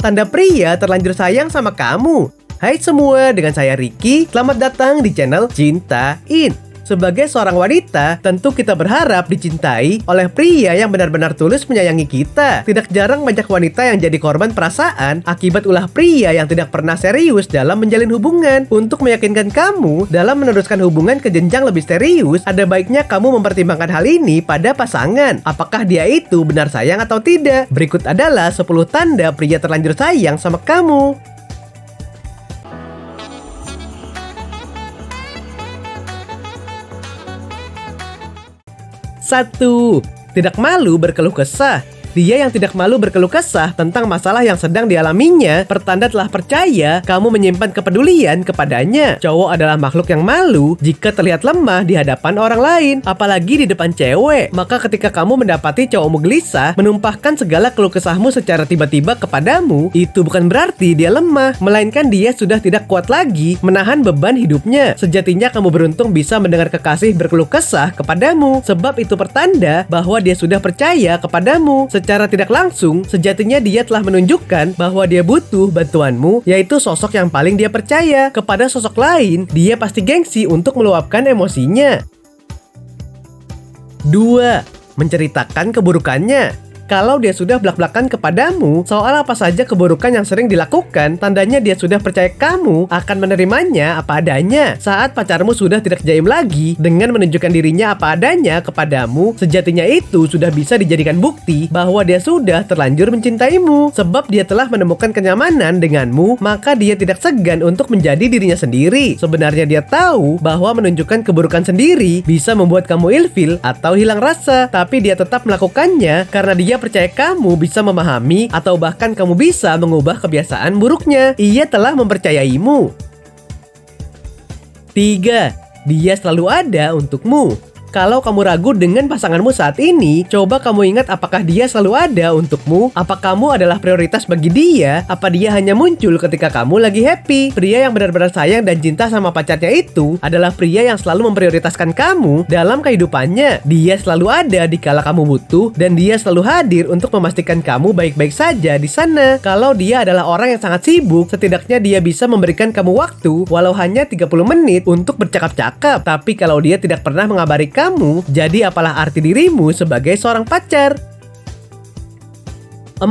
tanda pria terlanjur sayang sama kamu. Hai semua, dengan saya Ricky. Selamat datang di channel Cintain. Sebagai seorang wanita, tentu kita berharap dicintai oleh pria yang benar-benar tulus menyayangi kita. Tidak jarang banyak wanita yang jadi korban perasaan akibat ulah pria yang tidak pernah serius dalam menjalin hubungan. Untuk meyakinkan kamu dalam meneruskan hubungan ke jenjang lebih serius, ada baiknya kamu mempertimbangkan hal ini pada pasangan. Apakah dia itu benar sayang atau tidak? Berikut adalah 10 tanda pria terlanjur sayang sama kamu. 1. Tidak malu berkeluh kesah. Dia yang tidak malu berkeluh kesah tentang masalah yang sedang dialaminya, pertanda telah percaya kamu menyimpan kepedulian kepadanya. Cowok adalah makhluk yang malu jika terlihat lemah di hadapan orang lain, apalagi di depan cewek. Maka ketika kamu mendapati cowokmu gelisah, menumpahkan segala keluh kesahmu secara tiba-tiba kepadamu, itu bukan berarti dia lemah, melainkan dia sudah tidak kuat lagi menahan beban hidupnya. Sejatinya kamu beruntung bisa mendengar kekasih berkeluh kesah kepadamu, sebab itu pertanda bahwa dia sudah percaya kepadamu. Secara tidak langsung, sejatinya dia telah menunjukkan bahwa dia butuh bantuanmu, yaitu sosok yang paling dia percaya. Kepada sosok lain, dia pasti gengsi untuk meluapkan emosinya. 2. Menceritakan keburukannya. Kalau dia sudah belak-belakan kepadamu soal apa saja keburukan yang sering dilakukan, tandanya dia sudah percaya kamu akan menerimanya apa adanya. Saat pacarmu sudah tidak jaim lagi dengan menunjukkan dirinya apa adanya kepadamu, sejatinya itu sudah bisa dijadikan bukti bahwa dia sudah terlanjur mencintaimu. Sebab dia telah menemukan kenyamanan denganmu, maka dia tidak segan untuk menjadi dirinya sendiri. Sebenarnya dia tahu bahwa menunjukkan keburukan sendiri bisa membuat kamu ilfil atau hilang rasa, tapi dia tetap melakukannya karena dia percaya kamu bisa memahami atau bahkan kamu bisa mengubah kebiasaan buruknya. Ia telah mempercayaimu. 3. Dia selalu ada untukmu. Kalau kamu ragu dengan pasanganmu saat ini, coba kamu ingat apakah dia selalu ada untukmu? Apa kamu adalah prioritas bagi dia? Apa dia hanya muncul ketika kamu lagi happy? Pria yang benar-benar sayang dan cinta sama pacarnya itu adalah pria yang selalu memprioritaskan kamu dalam kehidupannya. Dia selalu ada di kala kamu butuh, dan dia selalu hadir untuk memastikan kamu baik-baik saja di sana. Kalau dia adalah orang yang sangat sibuk, setidaknya dia bisa memberikan kamu waktu walau hanya 30 menit untuk bercakap-cakap. Tapi kalau dia tidak pernah mengabari kamu, jadi apalah arti dirimu sebagai seorang pacar? 4.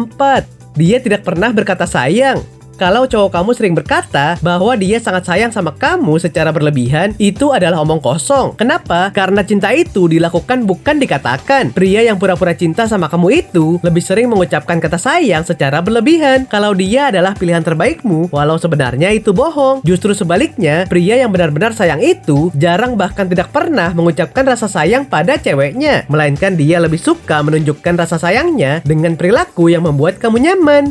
Dia tidak pernah berkata sayang. Kalau cowok kamu sering berkata bahwa dia sangat sayang sama kamu secara berlebihan, itu adalah omong kosong. Kenapa? Karena cinta itu dilakukan bukan dikatakan. Pria yang pura-pura cinta sama kamu itu lebih sering mengucapkan kata sayang secara berlebihan. Kalau dia adalah pilihan terbaikmu, walau sebenarnya itu bohong. Justru sebaliknya, pria yang benar-benar sayang itu jarang bahkan tidak pernah mengucapkan rasa sayang pada ceweknya, melainkan dia lebih suka menunjukkan rasa sayangnya dengan perilaku yang membuat kamu nyaman.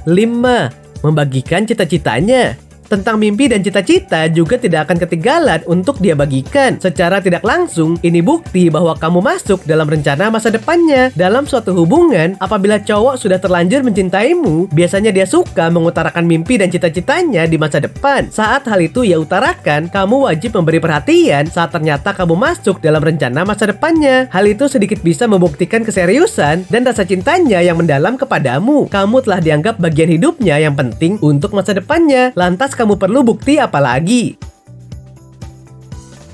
5. Membagikan cita-citanya. Tentang mimpi dan cita-cita juga tidak akan ketinggalan untuk dia bagikan. Secara tidak langsung, ini bukti bahwa kamu masuk dalam rencana masa depannya. Dalam suatu hubungan, apabila cowok sudah terlanjur mencintaimu, biasanya dia suka mengutarakan mimpi dan cita-citanya di masa depan. Saat hal itu ia utarakan, kamu wajib memberi perhatian saat ternyata kamu masuk dalam rencana masa depannya. Hal itu sedikit bisa membuktikan keseriusan dan rasa cintanya yang mendalam kepadamu. Kamu telah dianggap bagian hidupnya yang penting untuk masa depannya. Lantas kamu perlu bukti apa lagi?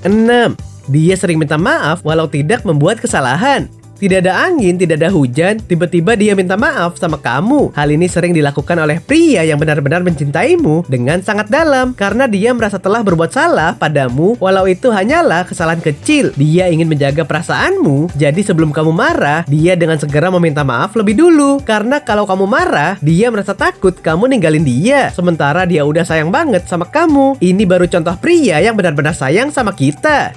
6. Dia sering minta maaf walau tidak membuat kesalahan. Tidak ada angin, tidak ada hujan, tiba-tiba dia minta maaf sama kamu. Hal ini sering dilakukan oleh pria yang benar-benar mencintaimu dengan sangat dalam, karena dia merasa telah berbuat salah padamu, walau itu hanyalah kesalahan kecil. Dia ingin menjaga perasaanmu, jadi sebelum kamu marah, dia dengan segera meminta maaf lebih dulu. Karena kalau kamu marah, dia merasa takut kamu ninggalin dia, sementara dia udah sayang banget sama kamu. Ini baru contoh pria yang benar-benar sayang sama kita.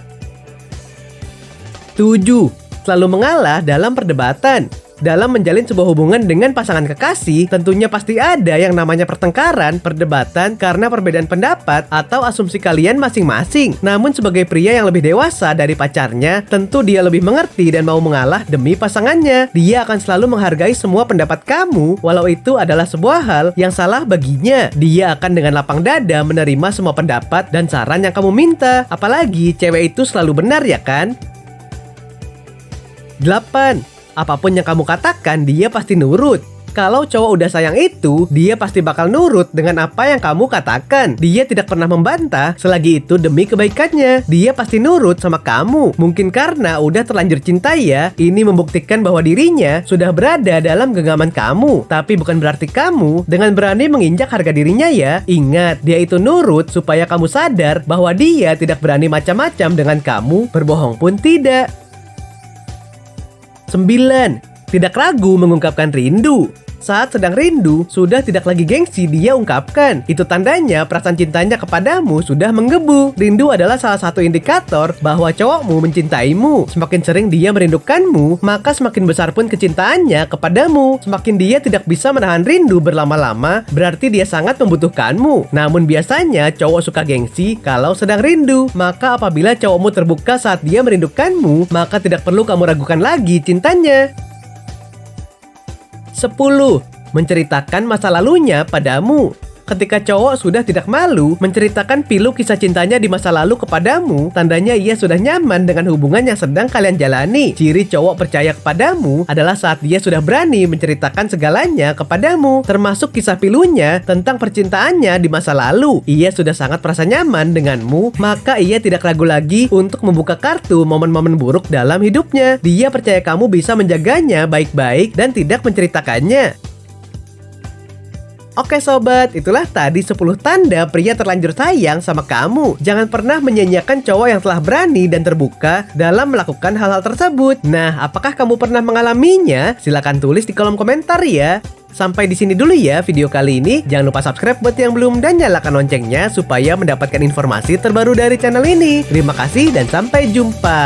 7. Selalu mengalah dalam perdebatan. Dalam menjalin sebuah hubungan dengan pasangan kekasih, tentunya pasti ada yang namanya pertengkaran, perdebatan karena perbedaan pendapat atau asumsi kalian masing-masing. Namun sebagai pria yang lebih dewasa dari pacarnya, tentu dia lebih mengerti dan mau mengalah demi pasangannya. Dia akan selalu menghargai semua pendapat kamu, walau itu adalah sebuah hal yang salah baginya. Dia akan dengan lapang dada menerima semua pendapat dan saran yang kamu minta. Apalagi cewek itu selalu benar, ya kan? 8. Apapun yang kamu katakan, dia pasti nurut. Kalau cowok udah sayang itu, dia pasti bakal nurut dengan apa yang kamu katakan. Dia tidak pernah membantah selagi itu demi kebaikannya. Dia pasti nurut sama kamu. Mungkin karena udah terlanjur cinta ya. Ini membuktikan bahwa dirinya sudah berada dalam genggaman kamu. Tapi bukan berarti kamu dengan berani menginjak harga dirinya ya. Ingat, dia itu nurut supaya kamu sadar bahwa dia tidak berani macam-macam dengan kamu. Berbohong pun tidak. 9. Tidak ragu mengungkapkan rindu. Saat sedang rindu, sudah tidak lagi gengsi dia ungkapkan. Itu tandanya perasaan cintanya kepadamu sudah menggebu. Rindu adalah salah satu indikator bahwa cowokmu mencintaimu. Semakin sering dia merindukanmu, maka semakin besar pun kecintaannya kepadamu. Semakin dia tidak bisa menahan rindu berlama-lama, berarti dia sangat membutuhkanmu. Namun biasanya cowok suka gengsi kalau sedang rindu. Maka apabila cowokmu terbuka saat dia merindukanmu, maka tidak perlu kamu ragukan lagi cintanya. 10. Menceritakan masa lalunya padamu. Ketika cowok sudah tidak malu menceritakan pilu kisah cintanya di masa lalu kepadamu, tandanya ia sudah nyaman dengan hubungan yang sedang kalian jalani. Ciri cowok percaya kepadamu adalah saat dia sudah berani menceritakan segalanya kepadamu, termasuk kisah pilunya tentang percintaannya di masa lalu. Ia sudah sangat merasa nyaman denganmu, maka ia tidak ragu lagi untuk membuka kartu momen-momen buruk dalam hidupnya. Dia percaya kamu bisa menjaganya baik-baik dan tidak menceritakannya. Oke sobat, itulah tadi 10 tanda pria terlanjur sayang sama kamu. Jangan pernah menyia-nyiakan cowok yang telah berani dan terbuka dalam melakukan hal-hal tersebut. Nah, apakah kamu pernah mengalaminya? Silahkan tulis di kolom komentar ya. Sampai di sini dulu ya video kali ini. Jangan lupa subscribe buat yang belum dan nyalakan loncengnya supaya mendapatkan informasi terbaru dari channel ini. Terima kasih dan sampai jumpa.